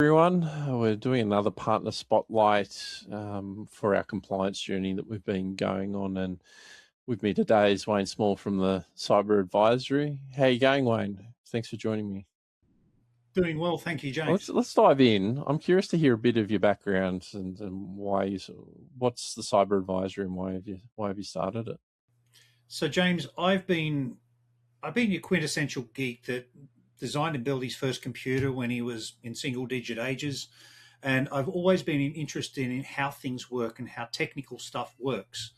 everyone. We're doing another partner spotlight for our compliance journey that we've been going on. And with me today is Wayne Small from the Cyber Advisory. How are you going, Wayne? Thanks for joining me. Doing well, thank you, James. Let's dive in. I'm curious to hear a bit of your background and what's the Cyber Advisory and why have you started it? So, James, I've been your quintessential geek that designed and built his first computer when he was in single-digit ages, and I've always been interested in how things work and how technical stuff works.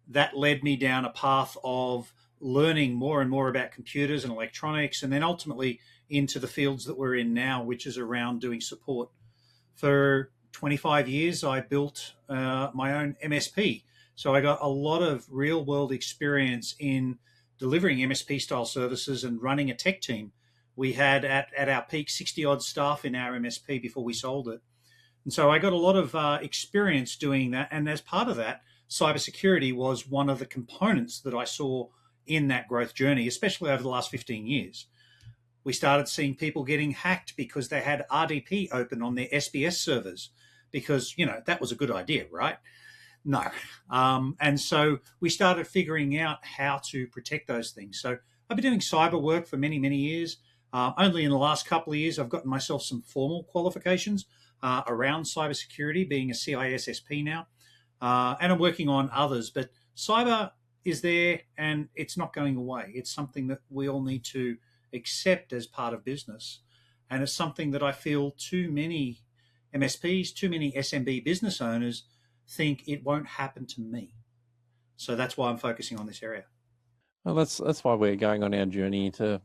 That led me down a path of learning more and more about computers and electronics, and then ultimately into the fields that we're in now, which is around doing support. For 25 years, I built my own MSP. So I got a lot of real world experience in delivering MSP style services and running a tech team. We had at our peak 60 odd staff in our MSP before we sold it. And so I got a lot of experience doing that. And as part of that, cybersecurity was one of the components that I saw in that growth journey, especially over the last 15 years. We started seeing people getting hacked because they had RDP open on their SBS servers because, that was a good idea, right? No. And so we started figuring out how to protect those things. So I've been doing cyber work for many, many years. Only in the last couple of years, I've gotten myself some formal qualifications around cybersecurity, being a CISSP now. And I'm working on others. But cyber is there and it's not going away. It's something that we all need to accept as part of business. And it's something that I feel too many MSPs, too many SMB business owners think it won't happen to me. So that's why I'm focusing on this area. Well, that's why we're going on our journey to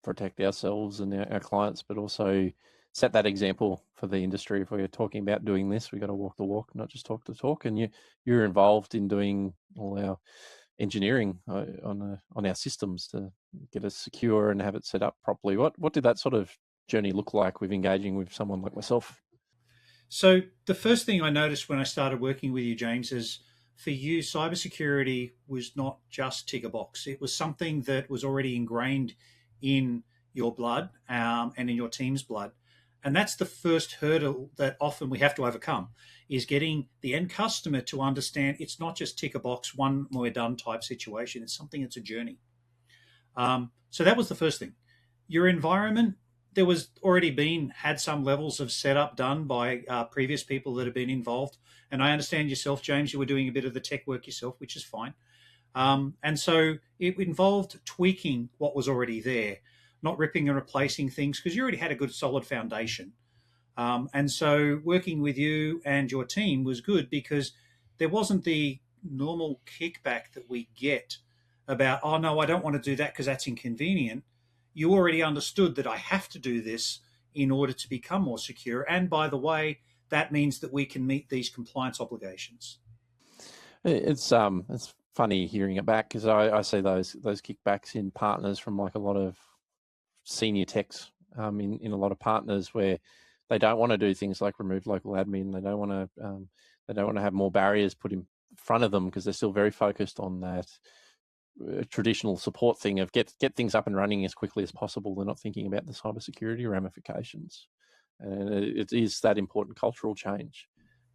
protect ourselves and our clients, but also set that example for the industry. If we're talking about doing this, we've got to walk the walk, not just talk the talk. And you're involved in doing all our engineering on our systems to get us secure and have it set up properly. What did that sort of journey look like with engaging with someone like myself? So the first thing I noticed when I started working with you, James, is for you, cybersecurity was not just tick a box. It was something that was already ingrained in your blood and in your team's blood. And that's the first hurdle that often we have to overcome is getting the end customer to understand it's not just tick a box, one we're done type situation. It's something that's a journey. So that was the first thing. Your environment, there was already had some levels of setup done by previous people that have been involved. And I understand yourself, James, you were doing a bit of the tech work yourself, which is fine. And so it involved tweaking what was already there, not ripping and replacing things because you already had a good solid foundation. And so working with you and your team was good because there wasn't the normal kickback that we get about, oh, no, I don't want to do that because that's inconvenient. You already understood that I have to do this in order to become more secure. And by the way, that means that we can meet these compliance obligations. It's funny hearing it back because I see those kickbacks in partners from like a lot of senior techs in a lot of partners where they don't want to do things like remove local admin. They don't want to have more barriers put in front of them because they're still very focused on that traditional support thing of get things up and running as quickly as possible. They're not thinking about the cybersecurity ramifications, and it is that important cultural change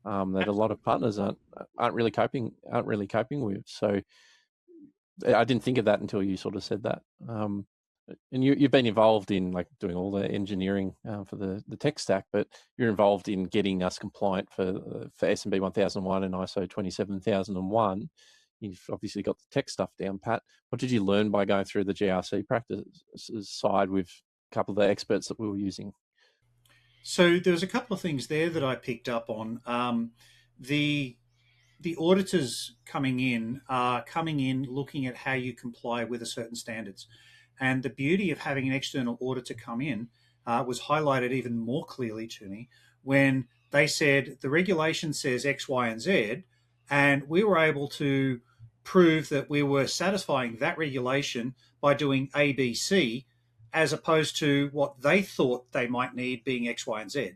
that a lot of partners aren't really coping with. So I didn't think of that until you sort of said that. And you've been involved in like doing all the engineering for the tech stack, but you're involved in getting us compliant for S&B 1001 and ISO 27001. You've obviously got the tech stuff down pat. What did you learn by going through the GRC practices side with a couple of the experts that we were using? So there's a couple of things there that I picked up on. The auditors coming in are coming in looking at how you comply with a certain standards. And the beauty of having an external auditor come in was highlighted even more clearly to me when they said the regulation says X, Y, and Z, and we were able to prove that we were satisfying that regulation by doing A, B, C, as opposed to what they thought they might need being X, Y, and Z.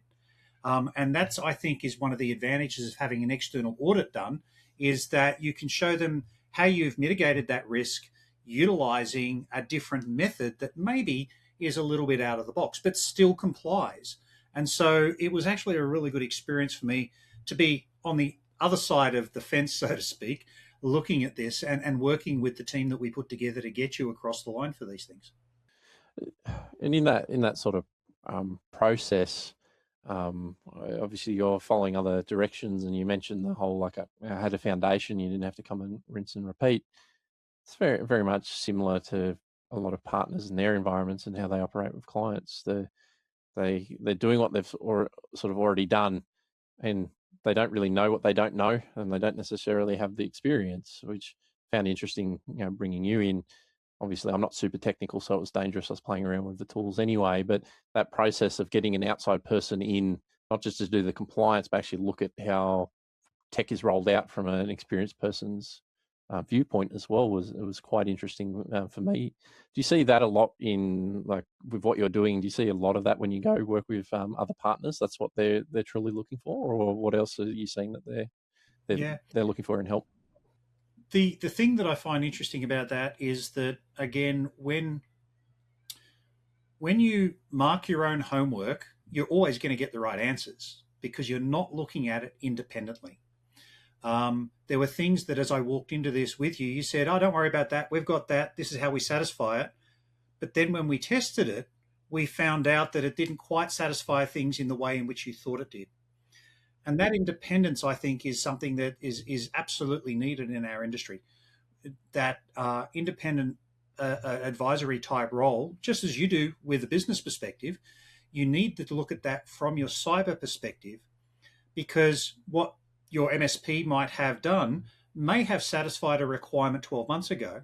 And that's, I think, is one of the advantages of having an external audit done, is that you can show them how you've mitigated that risk utilizing a different method that maybe is a little bit out of the box, but still complies. And so it was actually a really good experience for me to be on the other side of the fence, so to speak, looking at this and working with the team that we put together to get you across the line for these things. And in that sort of process, obviously you're following other directions, and you mentioned the whole like I had a foundation, you didn't have to come and rinse and repeat. It's very much similar to a lot of partners in their environments and how they operate with clients. They're doing what they've sort of already done, and they don't really know what they don't know, and they don't necessarily have the experience, which I found interesting. Bringing you in. Obviously, I'm not super technical, so it was dangerous. I was playing around with the tools anyway, but that process of getting an outside person in, not just to do the compliance, but actually look at how tech is rolled out from an experienced person's viewpoint as well, was quite interesting for me. Do you see that a lot in like with what you're doing? Do you see a lot of that when you go work with other partners? That's what they're truly looking for, or what else are you seeing that Yeah. they're looking for in help? The thing that I find interesting about that is that again, when you mark your own homework, you're always going to get the right answers because you're not looking at it independently. There were things that as I walked into this with you, you said, "Oh, don't worry about that. We've got that. This is how we satisfy it." But then when we tested it, we found out that it didn't quite satisfy things in the way in which you thought it did. And that independence, I think, is something that is absolutely needed in our industry. That independent advisory type role, just as you do with a business perspective, you need to look at that from your cyber perspective because what your MSP might have done may have satisfied a requirement 12 months ago.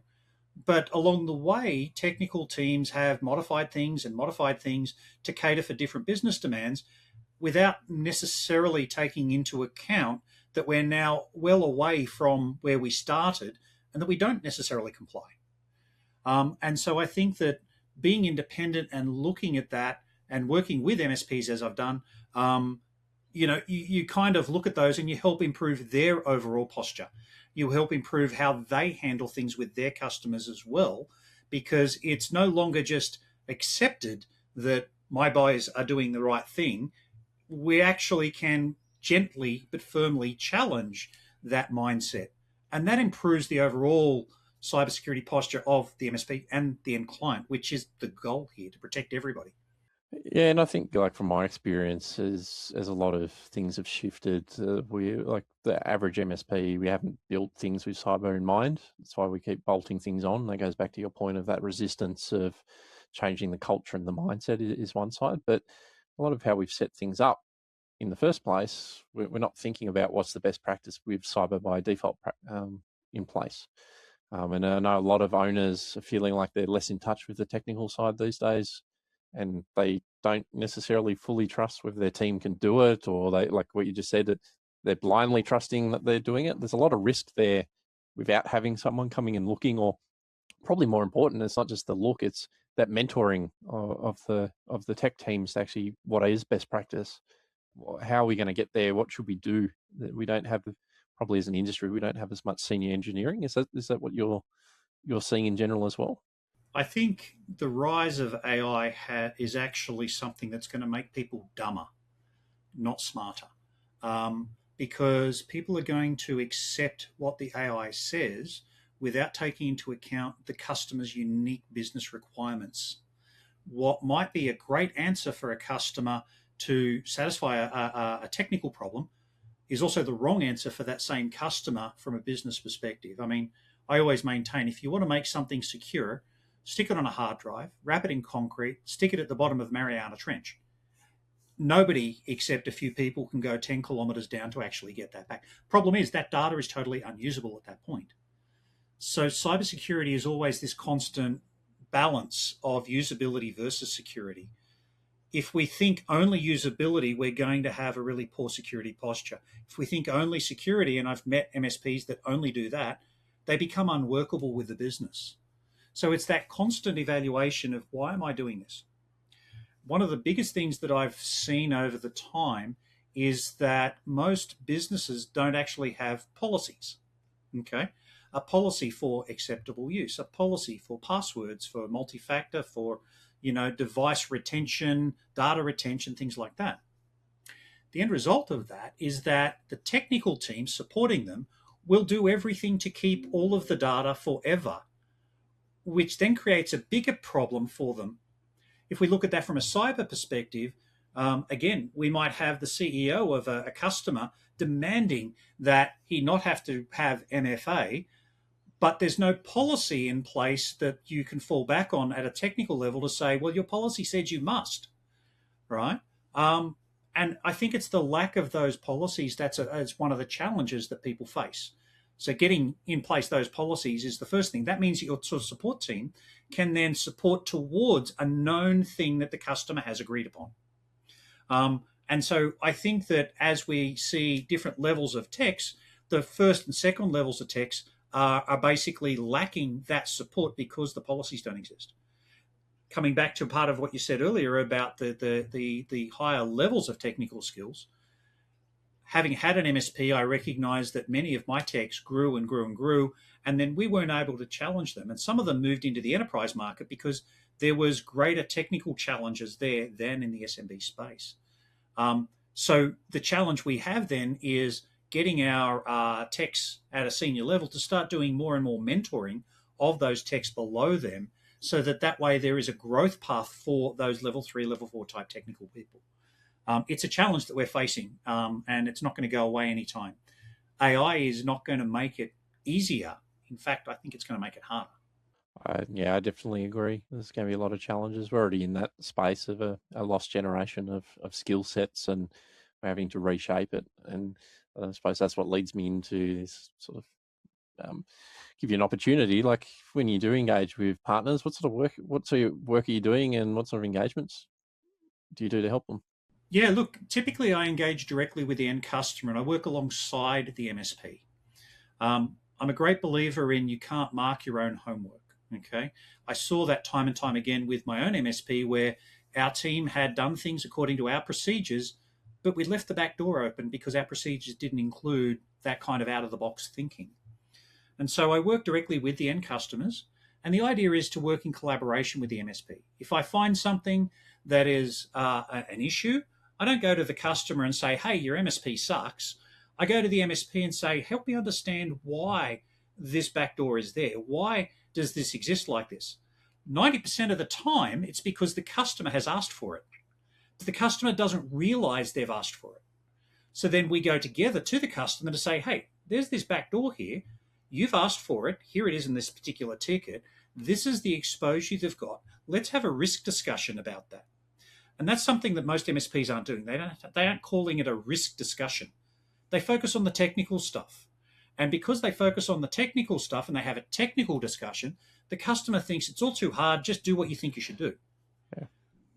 But along the way, technical teams have modified things and modified things to cater for different business demands without necessarily taking into account that we're now well away from where we started and that we don't necessarily comply. And so I think that being independent and looking at that and working with MSPs as I've done, you kind of look at those and you help improve their overall posture. You help improve how they handle things with their customers as well, because it's no longer just accepted that my buyers are doing the right thing. We actually can gently but firmly challenge that mindset. And that improves the overall cybersecurity posture of the MSP and the end client, which is the goal here to protect everybody. Yeah, and I think like from my experience, as a lot of things have shifted, we like the average MSP, we haven't built things with cyber in mind. That's why we keep bolting things on. That goes back to your point of that resistance of changing the culture and the mindset is one side, but a lot of how we've set things up in the first place, we're not thinking about what's the best practice with cyber by default in place. And I know a lot of owners are feeling like they're less in touch with the technical side these days, and they don't necessarily fully trust whether their team can do it, or they, like what you just said, that they're blindly trusting that they're doing it. There's a lot of risk there without having someone coming and looking, or probably more important, it's not just the look, it's that mentoring of the tech teams to actually what is best practice. How are we going to get there? What should we do? That we don't have, probably as an industry, we don't have as much senior engineering. Is that what you're seeing in general as well? I think the rise of AI is actually something that's going to make people dumber, not smarter, because people are going to accept what the AI says without taking into account the customer's unique business requirements. What might be a great answer for a customer to satisfy a technical problem is also the wrong answer for that same customer from a business perspective. I mean, I always maintain if you want to make something secure, stick it on a hard drive, wrap it in concrete, stick it at the bottom of Mariana Trench. Nobody except a few people can go 10 kilometers down to actually get that back. Problem is that data is totally unusable at that point. So cybersecurity is always this constant balance of usability versus security. If we think only usability, we're going to have a really poor security posture. If we think only security, and I've met MSPs that only do that, they become unworkable with the business. So it's that constant evaluation of why am I doing this? One of the biggest things that I've seen over the time is that most businesses don't actually have policies. Okay. A policy for acceptable use, a policy for passwords, for multi-factor, for device retention, data retention, things like that. The end result of that is that the technical team supporting them will do everything to keep all of the data forever, which then creates a bigger problem for them. If we look at that from a cyber perspective, again, we might have the CEO of a customer demanding that he not have to have MFA, but there's no policy in place that you can fall back on at a technical level to say, well, your policy said you must, right? And I think it's the lack of those policies it's one of the challenges that people face. So getting in place those policies is the first thing. That means that your sort of support team can then support towards a known thing that the customer has agreed upon. And so I think that as we see different levels of text, the first and second levels of text are basically lacking that support because the policies don't exist. Coming back to part of what you said earlier about the higher levels of technical skills, having had an MSP, I recognized that many of my techs grew and grew and grew, and then we weren't able to challenge them. And some of them moved into the enterprise market because there was greater technical challenges there than in the SMB space. So the challenge we have then is getting our techs at a senior level to start doing more and more mentoring of those techs below them, so that way there is a growth path for those level 3, level 4 type technical people. It's a challenge that we're facing, and it's not going to go away anytime. AI is not going to make it easier. In fact, I think it's going to make it harder. Yeah, I definitely agree. There's going to be a lot of challenges. We're already in that space of a lost generation of skill sets, and we're having to reshape it. And I suppose that's what leads me into this sort of give you an opportunity. Like when you do engage with partners, what sort of work are you doing, and what sort of engagements do you do to help them? Yeah, look, typically I engage directly with the end customer and I work alongside the MSP. I'm a great believer in you can't mark your own homework. Okay. I saw that time and time again with my own MSP where our team had done things according to our procedures, but we left the back door open because our procedures didn't include that kind of out of the box thinking. And so I work directly with the end customers. And the idea is to work in collaboration with the MSP. If I find something that is an issue, I don't go to the customer and say, hey, your MSP sucks. I go to the MSP and say, help me understand why this backdoor is there. Why does this exist like this? 90% of the time, it's because the customer has asked for it. But the customer doesn't realize they've asked for it. So then we go together to the customer to say, hey, there's this backdoor here. You've asked for it. Here it is in this particular ticket. This is the exposure they've got. Let's have a risk discussion about that. And that's something that most MSPs aren't doing. They aren't calling it a risk discussion. They focus on the technical stuff. And because they focus on the technical stuff and they have a technical discussion, the customer thinks it's all too hard, just do what you think you should do. Yeah.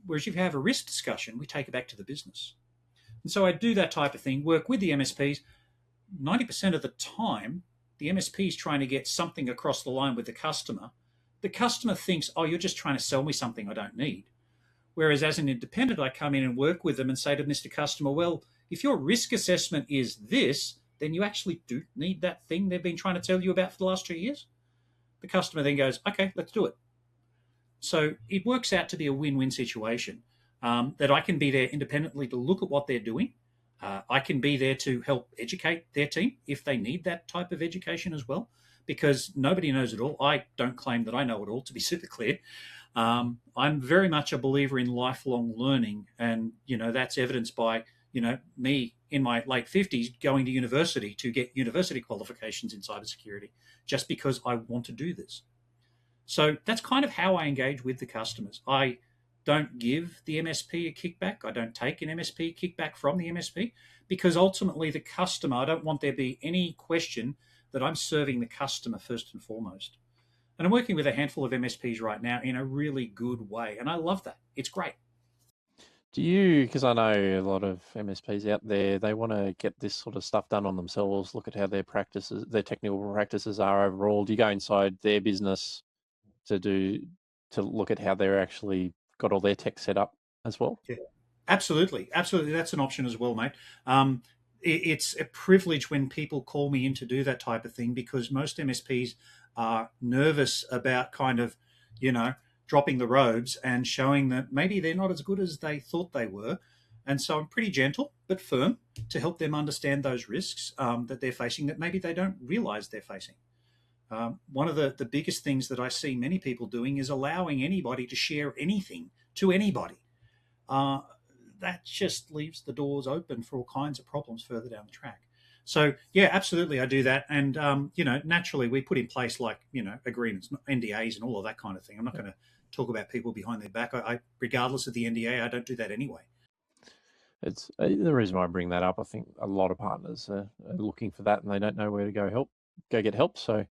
Whereas if you have a risk discussion, we take it back to the business. And so I do that type of thing, work with the MSPs. 90% of the time, the MSP is trying to get something across the line with the customer. The customer thinks, oh, you're just trying to sell me something I don't need. Whereas as an independent, I come in and work with them and say to Mr. Customer, well, if your risk assessment is this, then you actually do need that thing they've been trying to tell you about for the last 2 years. The customer then goes, okay, let's do it. So it works out to be a win-win situation, that I can be there independently to look at what they're doing. I can be there to help educate their team if they need that type of education as well, because nobody knows it all. I don't claim that I know it all, to be super clear. I'm very much a believer in lifelong learning, and that's evidenced by me in my late 50s going to university to get university qualifications in cybersecurity, just because I want to do this. So that's kind of how I engage with the customers. I don't give the MSP a kickback. I don't take an MSP kickback from the MSP, because ultimately the customer, I don't want there to be any question that I'm serving the customer first and foremost. And I'm working with a handful of MSPs right now in a really good way. And I love that. It's great. Do you, because I know a lot of MSPs out there, they want to get this sort of stuff done on themselves, look at how their technical practices are overall. Do you go inside their business to look at how they're actually got all their tech set up as well? Yeah, absolutely. Absolutely. That's an option as well, mate. It's a privilege when people call me in to do that type of thing, because most MSPs are nervous about kind of, dropping the robes and showing that maybe they're not as good as they thought they were. And so I'm pretty gentle but firm to help them understand those risks that they're facing that maybe they don't realize they're facing. One of the biggest things that I see many people doing is allowing anybody to share anything to anybody. Uh, that just leaves the doors open for all kinds of problems further down the track. So yeah, absolutely, I do that, and naturally, we put in place like agreements, NDAs, and all of that kind of thing. I'm not going to talk about people behind their back. Regardless of the NDA, I don't do that anyway. It's the reason why I bring that up. I think a lot of partners are looking for that, and they don't know where to go get help. So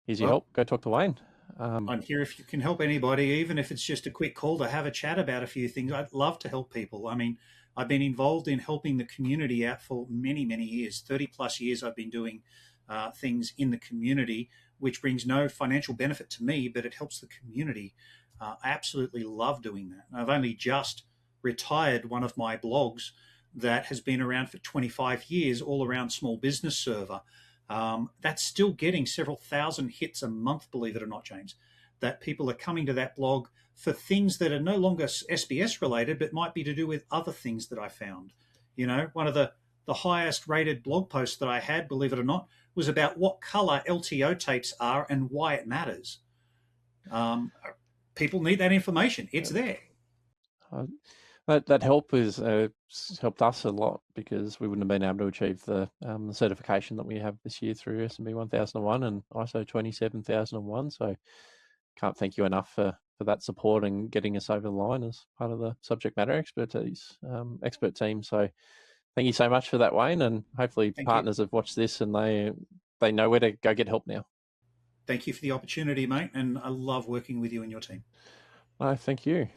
here's your Well, help. Go talk to Wayne. I'm here if you can help anybody, even if it's just a quick call to have a chat about a few things. I'd love to help people. I mean, I've been involved in helping the community out for many, many years. 30 plus years I've been doing things in the community, which brings no financial benefit to me, but it helps the community. I absolutely love doing that. I've only just retired one of my blogs that has been around for 25 years, all around small business server. That's still getting several thousand hits a month, believe it or not, James. That people are coming to that blog for things that are no longer SBS related, but might be to do with other things that I found. One of the highest rated blog posts that I had, believe it or not, was about what color LTO tapes are and why it matters. People need that information. It's there. That help has helped us a lot because we wouldn't have been able to achieve the certification that we have this year through S&P 1001 and ISO 27001. So can't thank you enough for that support and getting us over the line as part of the subject matter expertise expert team. So thank you so much for that, Wayne, and hopefully partners have watched this and they know where to go get help now. Thank you for the opportunity, mate, and I love working with you and your team. Thank you.